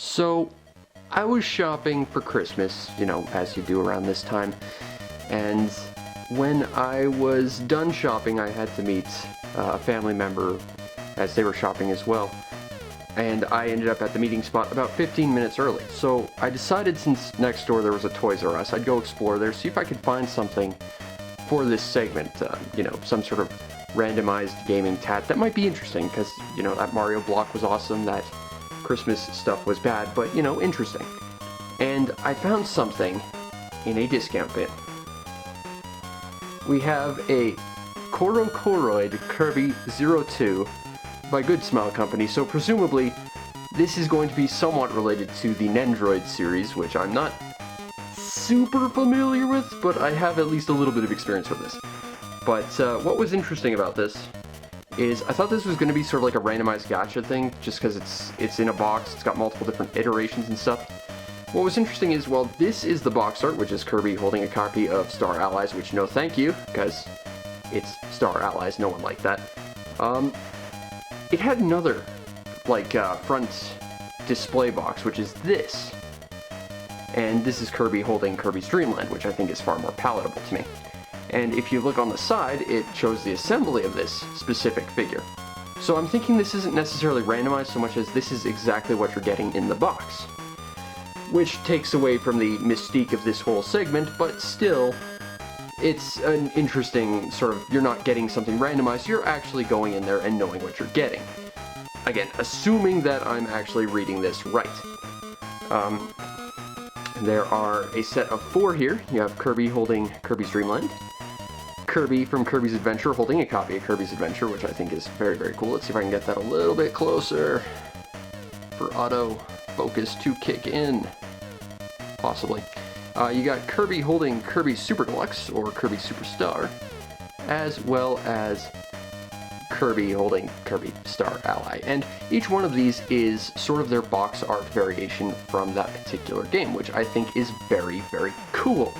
So, I was shopping for Christmas, you know, as you do around this time, and when I was done shopping, I had to meet a family member as they were shopping as well, and I ended up at the meeting spot about 15 minutes early. So I decided, since next door there was a Toys R Us, I'd go explore there, see if I could find something for this segment, you know, some sort of randomized gaming tat that might be interesting, because, you know, that Mario block was awesome, that Christmas stuff was bad, but, you know, interesting. And I found something in a discount bin. We have a Corocoroid Kirby 02 by Good Smile Company, so presumably this is going to be somewhat related to the Nendoroid series, which I'm not super familiar with, but I have at least a little bit of experience with this. But what was interesting about this is I thought this was going to be sort of like a randomized gacha thing, just because it's in a box, it's got multiple different iterations and stuff. What was interesting is, well, this is the box art, which is Kirby holding a copy of Star Allies, which no thank you, because it's Star Allies, no one liked that. It had another, like, front display box, which is this. And this is Kirby holding Kirby's Dream Land, which I think is far more palatable to me. And if you look on the side, it shows the assembly of this specific figure. So I'm thinking this isn't necessarily randomized so much as this is exactly what you're getting in the box. Which takes away from the mystique of this whole segment, but still, it's an interesting sort of, you're not getting something randomized, you're actually going in there and knowing what you're getting. Again, assuming that I'm actually reading this right. There are a set of 4 here. You have Kirby holding Kirby's Dream Land, Kirby from Kirby's Adventure holding a copy of Kirby's Adventure, which I think is very, very cool. Let's see if I can get that a little bit closer for auto focus to kick in. Possibly. You got Kirby holding Kirby Super Deluxe, or Kirby Superstar, as well as Kirby holding Kirby Star Ally. And each one of these is sort of their box art variation from that particular game, which I think is very, very cool.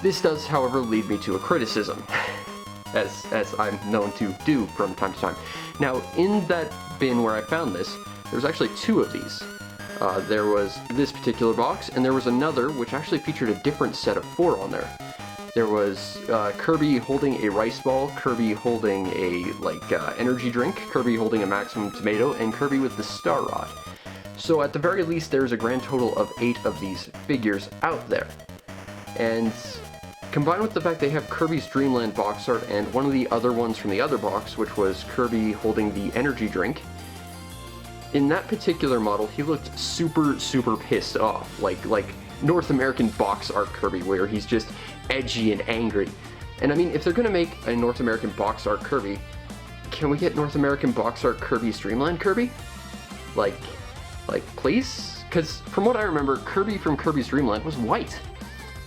This does, however, lead me to a criticism, as I'm known to do from time to time. Now, in that bin where I found this, there's actually 2 of these. There was this particular box, and there was another which actually featured a different set of 4 on there. There was Kirby holding a rice ball, Kirby holding a, energy drink, Kirby holding a maximum tomato, and Kirby with the star rod. So at the very least, there's a grand total of 8 of these figures out there. And combined with the fact they have Kirby's Dream Land box art and one of the other ones from the other box, which was Kirby holding the energy drink, in that particular model, he looked super, super pissed off, like North American box art Kirby, where he's just edgy and angry. And I mean, if they're gonna make a North American box art Kirby, can we get North American box art Kirby's Dream Land Kirby? Like, please? Because from what I remember, Kirby from Kirby's Dream Land was white.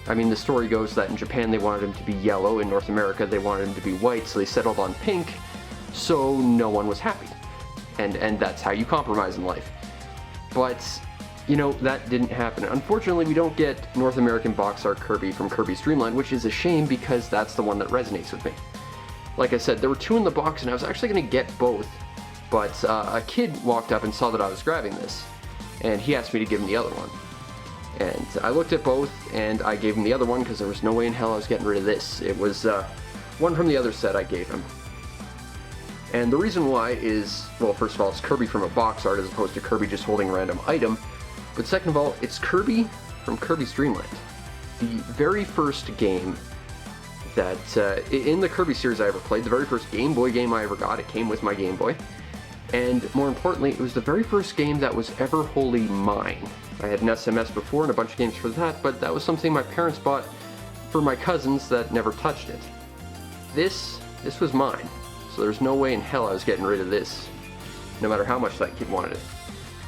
I mean, the story goes that in Japan they wanted him to be yellow, in North America they wanted him to be white, so they settled on pink, so no one was happy. And that's how you compromise in life. But, you know, that didn't happen. Unfortunately, we don't get North American box art Kirby from Kirby's Dream Land, which is a shame because that's the one that resonates with me. Like I said, there were 2 in the box and I was actually going to get both, but a kid walked up and saw that I was grabbing this, and he asked me to give him the other one. And I looked at both and I gave him the other one because there was no way in hell I was getting rid of this. It was one from the other set I gave him. And the reason why is, well, first of all, it's Kirby from a box art as opposed to Kirby just holding a random item. But second of all, it's Kirby from Kirby's Dream Land. The very first game that, in the Kirby series I ever played, the very first Game Boy game I ever got, it came with my Game Boy. And more importantly, it was the very first game that was ever wholly mine. I had an SMS before and a bunch of games for that, but that was something my parents bought for my cousins that never touched it. This was mine. So there's no way in hell I was getting rid of this, no matter how much that kid wanted it.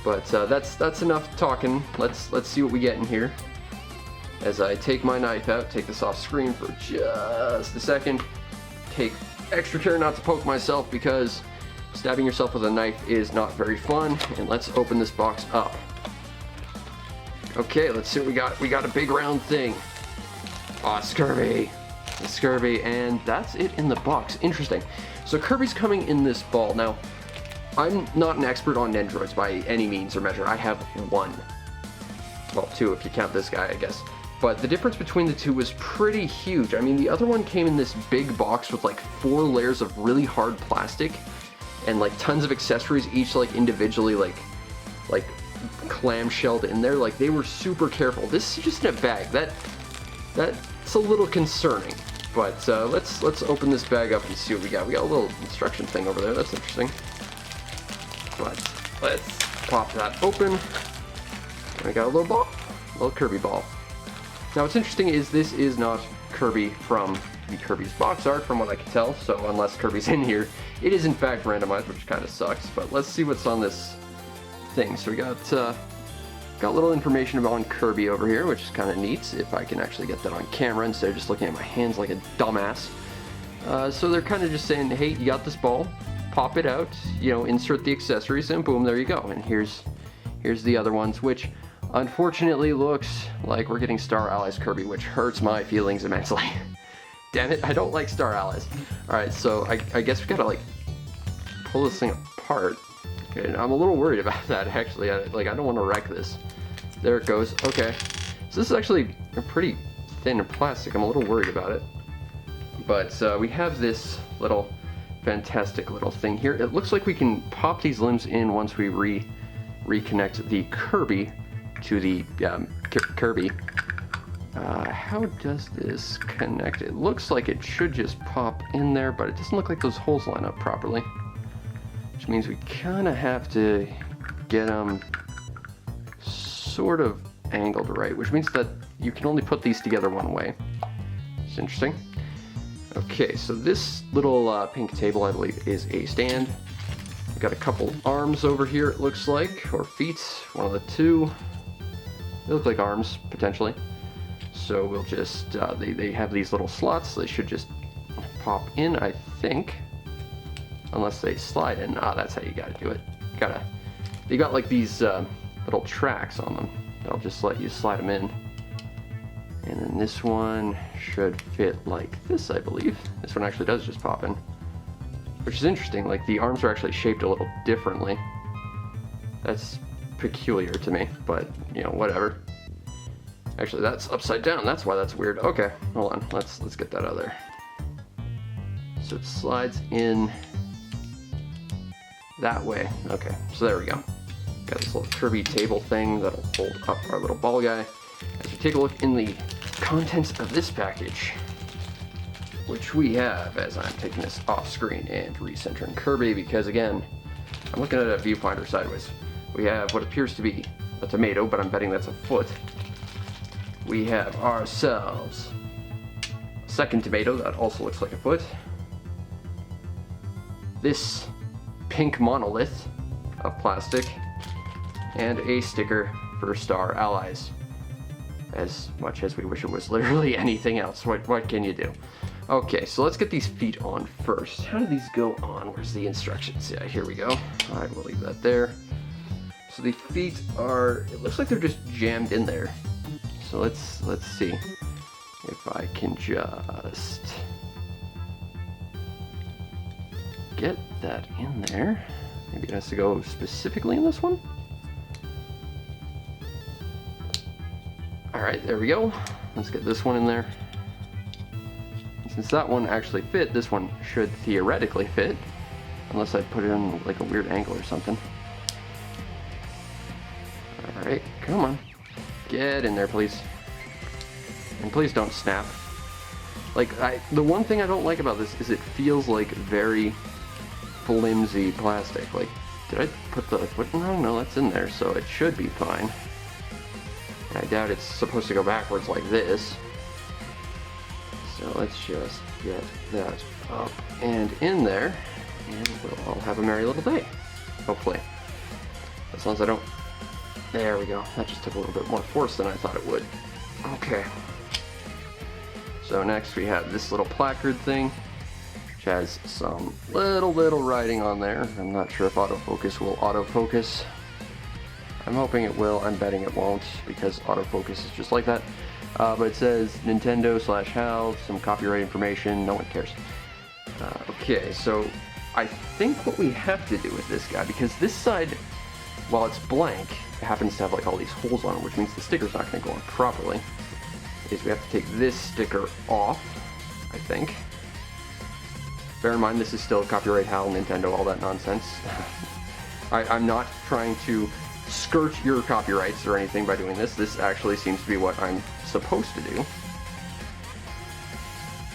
But that's enough talking. Let's see what we get in here. As I take my knife out, take this off screen for just a second. Take extra care not to poke myself because stabbing yourself with a knife is not very fun. And let's open this box up. Okay, let's see what we got. We got a big round thing. Aw, Kirby. It's Kirby, and that's it in the box. Interesting. So Kirby's coming in this ball. Now, I'm not an expert on Nendoroids by any means or measure. I have one. Well, two if you count this guy, I guess. But the difference between the two was pretty huge. I mean, the other one came in this big box with like 4 layers of really hard plastic and like tons of accessories, each like individually like clamshelled in there. Like they were super careful. This is just in a bag. That's a little concerning. But let's open this bag up and see what we got. We got a little instruction thing over there. That's interesting. But let's pop that open. And we got a little ball, a little Kirby ball. Now what's interesting is this is not Kirby from the Kirby's box art, from what I can tell. So unless Kirby's in here, it is in fact randomized, which kind of sucks. But let's see what's on this thing. So we got a little information about Kirby over here, which is kind of neat, if I can actually get that on camera instead of just looking at my hands like a dumbass. So they're kind of just saying, hey, you got this ball, pop it out, you know, insert the accessories, and boom, there you go. And here's the other ones, which unfortunately looks like we're getting Star Allies Kirby, which hurts my feelings immensely. Damn it, I don't like Star Allies. Alright, so I guess we gotta like pull this thing apart. Okay, I'm a little worried about that actually. I don't want to wreck this. There it goes. Okay, so this is actually a pretty thin plastic. I'm a little worried about it. But we have this little fantastic little thing here. It looks like we can pop these limbs in once we reconnect the Kirby to the Kirby. How does this connect? It looks like it should just pop in there, but it doesn't look like those holes line up properly. Which means we kind of have to get them sort of angled right, which means that you can only put these together one way. It's interesting. Okay, so this little pink table, I believe, is a stand. We've got a couple arms over here, it looks like, or feet, one of the two. They look like arms, potentially. So we'll just, they have these little slots, they should just pop in, I think. Unless they slide in. Ah, that's how you gotta do it. They got like these little tracks on them. They'll just let you slide them in. And then this one should fit like this, I believe. This one actually does just pop in. Which is interesting, like the arms are actually shaped a little differently. That's peculiar to me, but you know, whatever. Actually, that's upside down, that's why that's weird. Okay, hold on, let's get that out of there. So it slides in that way. Okay, so there we go. Got this little Kirby table thing that'll hold up our little ball guy. As we take a look in the contents of this package, which we have, as I'm taking this off screen and recentering Kirby, because again, I'm looking at a viewfinder sideways. We have what appears to be a tomato, but I'm betting that's a foot. We have ourselves a second tomato that also looks like a foot. This pink monolith of plastic, and a sticker for Star Allies. As much as we wish it was literally anything else, what can you do? Okay, so let's get these feet on first. How do these go on? Where's the instructions? Yeah, here we go. I will leave that there. So the feet are, it looks like they're just jammed in there. So let's see if I can just get that in there. Maybe it has to go specifically in this one. Alright, there we go. Let's get this one in there. And since that one actually fit, this one should theoretically fit. Unless I put it in like a weird angle or something. Alright, come on. Get in there, please. And please don't snap. Like, the one thing I don't like about this is it feels like very flimsy plastic. Like, did I put the foot wrong? No, that's in there, so it should be fine. I doubt it's supposed to go backwards like this. So let's just get that up and in there, and we'll all have a merry little day. Hopefully. As long as I don't... There we go. That just took a little bit more force than I thought it would. Okay. So next we have this little placard thing, which has some little writing on there. I'm not sure if autofocus will autofocus. I'm hoping it will. I'm betting it won't, because autofocus is just like that. But it says Nintendo/HAL, some copyright information. No one cares. Okay, so I think what we have to do with this guy, because this side, while it's blank, it happens to have like all these holes on it, which means the sticker's not going to go on properly, is we have to take this sticker off, I think. Bear in mind, this is still copyright HAL, Nintendo, all that nonsense. I'm not trying to skirt your copyrights or anything by doing this. This actually seems to be what I'm supposed to do.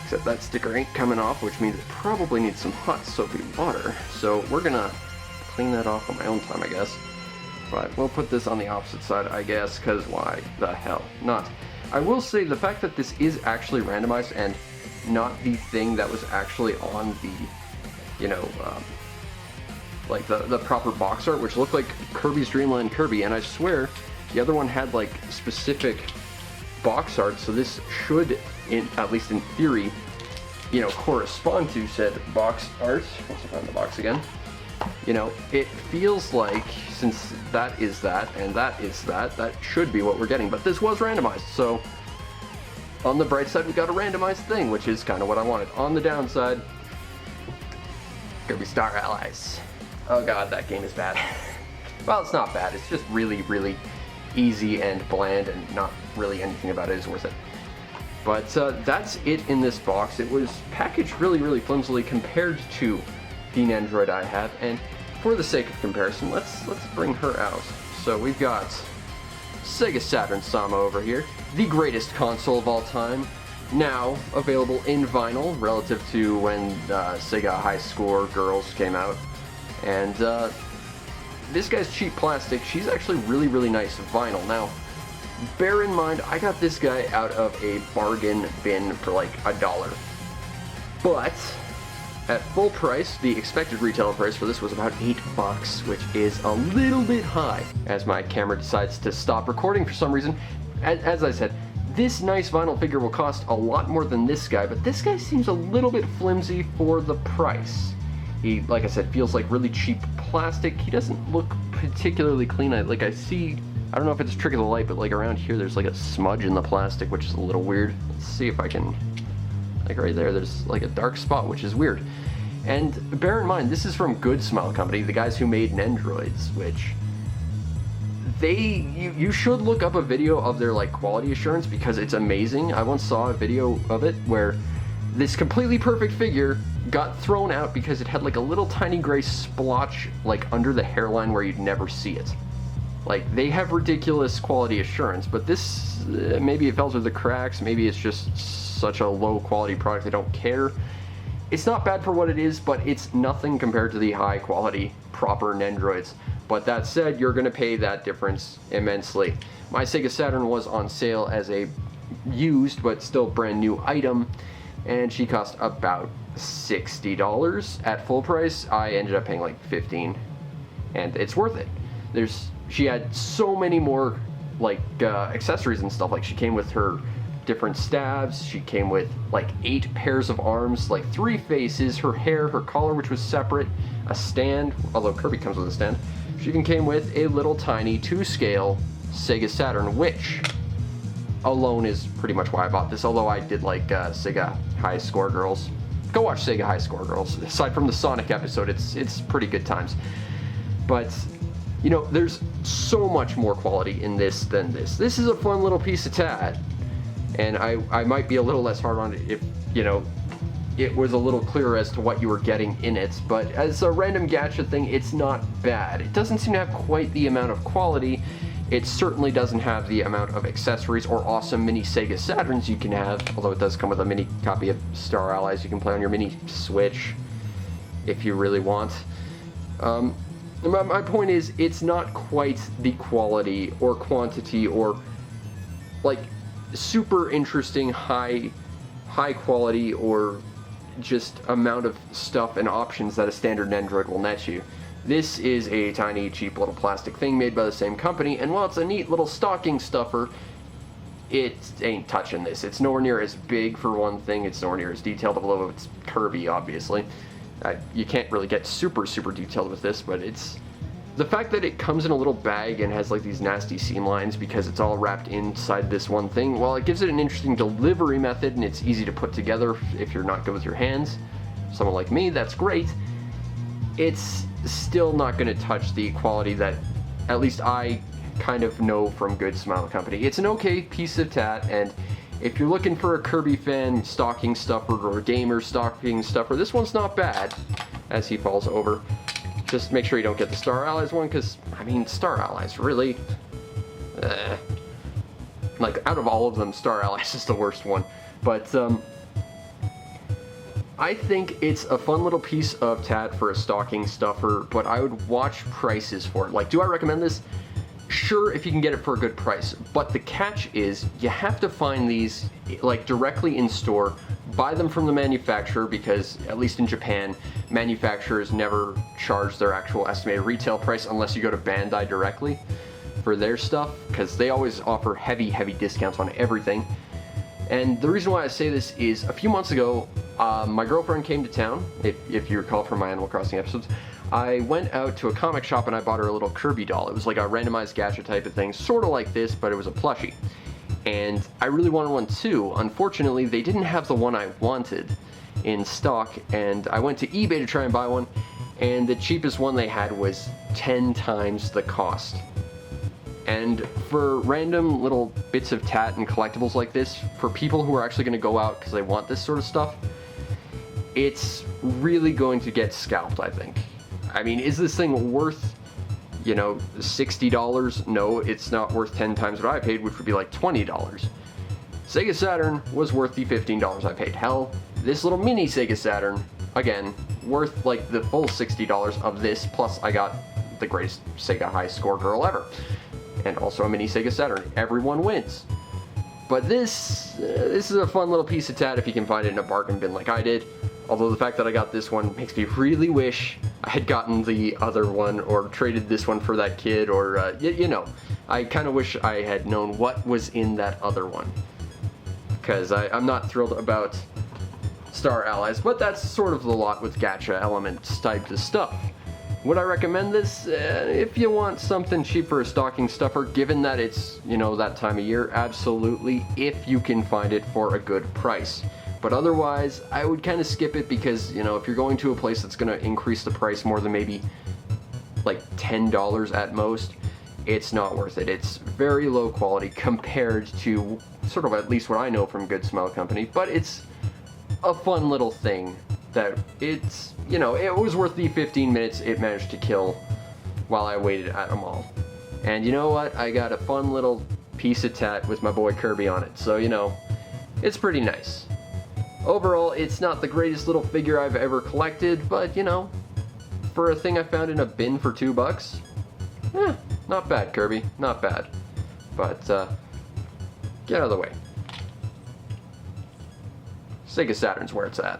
Except that sticker ain't coming off, which means it probably needs some hot soapy water. So we're gonna clean that off on my own time, I guess. But we'll put this on the opposite side, I guess, because why the hell not? I will say the fact that this is actually randomized and not the thing that was actually on the, you know, like the proper box art, which looked like Kirby's Dream Land Kirby, and I swear the other one had like specific box art, so this should, at least in theory, you know, correspond to said box art. Let's find the box again. You know, it feels like, since that is that and that is that, that should be what we're getting, but this was randomized, so on the bright side we got a randomized thing, which is kind of what I wanted. On the downside, Kirby Star Allies. Oh god, that game is bad. Well, it's not bad, it's just really, really easy and bland, and not really anything about it is worth it. But that's it in this box. It was packaged really, really flimsily compared to the Nendoroid I have, and for the sake of comparison, let's bring her out. So we've got Sega Saturn Sama over here, the greatest console of all time, now available in vinyl relative to when Sega High Score Girls came out. And this guy's cheap plastic. She's actually really, really nice vinyl. Now, bear in mind, I got this guy out of a bargain bin for like $1. But at full price, the expected retail price for this was about $8, which is a little bit high. As my camera decides to stop recording for some reason, as I said, this nice vinyl figure will cost a lot more than this guy, but this guy seems a little bit flimsy for the price. He, like I said, feels like really cheap plastic. He doesn't look particularly clean. I see, I don't know if it's a trick of the light, but like around here there's like a smudge in the plastic, which is a little weird. Let's see if I can, like right there's like a dark spot, which is weird. And bear in mind, this is from Good Smile Company, the guys who made Nendoroids, which you should look up a video of their like quality assurance, because it's amazing. I once saw a video of it where this completely perfect figure got thrown out because it had like a little tiny gray splotch like under the hairline where you'd never see it. Like, they have ridiculous quality assurance, but this, maybe it fell through the cracks, maybe it's just such a low quality product they don't care. It's not bad for what it is, but it's nothing compared to the high quality proper Nendoroids. But that said, you're gonna pay that difference immensely. My Sega Saturn was on sale as a used but still brand new item, and she cost about $60 at full price. I ended up paying like $15, and it's worth it. She had so many more like accessories and stuff. Like, she came with her different stabs, she came with like 8 pairs of arms, like 3 faces, her hair, her collar, which was separate, a stand, although Kirby comes with a stand. She even came with a little tiny 2-scale Sega Saturn, which alone is pretty much why I bought this, although I did like Sega High Score Girls. Go watch Sega High Score Girls. Aside from the Sonic episode, it's pretty good times. But, you know, there's so much more quality in this than this. This is a fun little piece of tat, and I might be a little less hard on it if, you know, it was a little clearer as to what you were getting in it, but as a random gacha thing, it's not bad. It doesn't seem to have quite the amount of quality. It certainly doesn't have the amount of accessories or awesome mini Sega Saturns you can have, although it does come with a mini copy of Star Allies you can play on your mini Switch if you really want. My point is, it's not quite the quality or quantity or like super interesting high quality or just amount of stuff and options that a standard Nendoroid will net you. This is a tiny, cheap little plastic thing made by the same company, and while it's a neat little stocking stuffer, it ain't touching this. It's nowhere near as big, for one thing. It's nowhere near as detailed, although it's Kirby, obviously. You can't really get super detailed with this, but it's the fact that it comes in a little bag and has like these nasty seam lines because it's all wrapped inside this one thing. While it gives it an interesting delivery method and it's easy to put together if you're not good with your hands, someone like me, that's great. it's still not going to touch the quality that at least I kind of know from Good Smile Company. It's an okay piece of tat, and if you're looking for a Kirby fan stocking stuffer or a gamer stocking stuffer, this one's not bad. As he falls over, just make sure you don't get the Star Allies one, because, I mean, Star Allies, really? Like, out of all of them, Star Allies is the worst one. But, I think it's a fun little piece of tat for a stocking stuffer, but I would watch prices for it. Like, do I recommend this? Sure, if you can get it for a good price, but the catch is you have to find these like directly in store, buy them from the manufacturer, because at least in Japan, manufacturers never charge their actual estimated retail price unless you go to Bandai directly for their stuff, because they always offer heavy discounts on everything. And the reason why I say this is a few months ago, my girlfriend came to town, if you recall from my Animal Crossing episodes. I went out to a comic shop and I bought her a little Kirby doll. It was like a randomized gacha type of thing, sort of like this, but it was a plushie. And I really wanted one too. Unfortunately, they didn't have the one I wanted in stock, and I went to eBay to try and buy one, and the cheapest one they had was 10 times the cost. And for random little bits of tat and collectibles like this, for people who are actually going to go out because they want this sort of stuff, it's really going to get scalped, I think. I mean, is this thing worth, you know, $60? No, it's not worth 10 times what I paid, which would be like $20. Sega Saturn was worth the $15 I paid. Hell, this little mini Sega Saturn, again, worth like the full $60 of this, plus I got the greatest Sega high score girl ever. And also a mini Sega Saturn. Everyone wins. But this is a fun little piece of tat if you can find it in a bargain bin like I did. Although the fact that I got this one makes me really wish I had gotten the other one, or traded this one for that kid, or, you know. I kind of wish I had known what was in that other one. Because I'm not thrilled about Star Allies, but that's sort of the lot with gacha elements type of stuff. Would I recommend this? If you want something cheap for a stocking stuffer, given that it's, you know, that time of year, absolutely, if you can find it for a good price. But otherwise, I would kind of skip it, because, you know, if you're going to a place that's going to increase the price more than maybe like $10 at most, it's not worth it. It's very low quality compared to sort of at least what I know from Good Smile Company, but it's a fun little thing that it's, you know, it was worth the 15 minutes it managed to kill while I waited at a mall. And you know what? I got a fun little piece of tat with my boy Kirby on it, so, you know, it's pretty nice. Overall, it's not the greatest little figure I've ever collected, but, you know, for a thing I found in a bin for $2, not bad, Kirby, not bad. But, get out of the way. Sega Saturn's where it's at.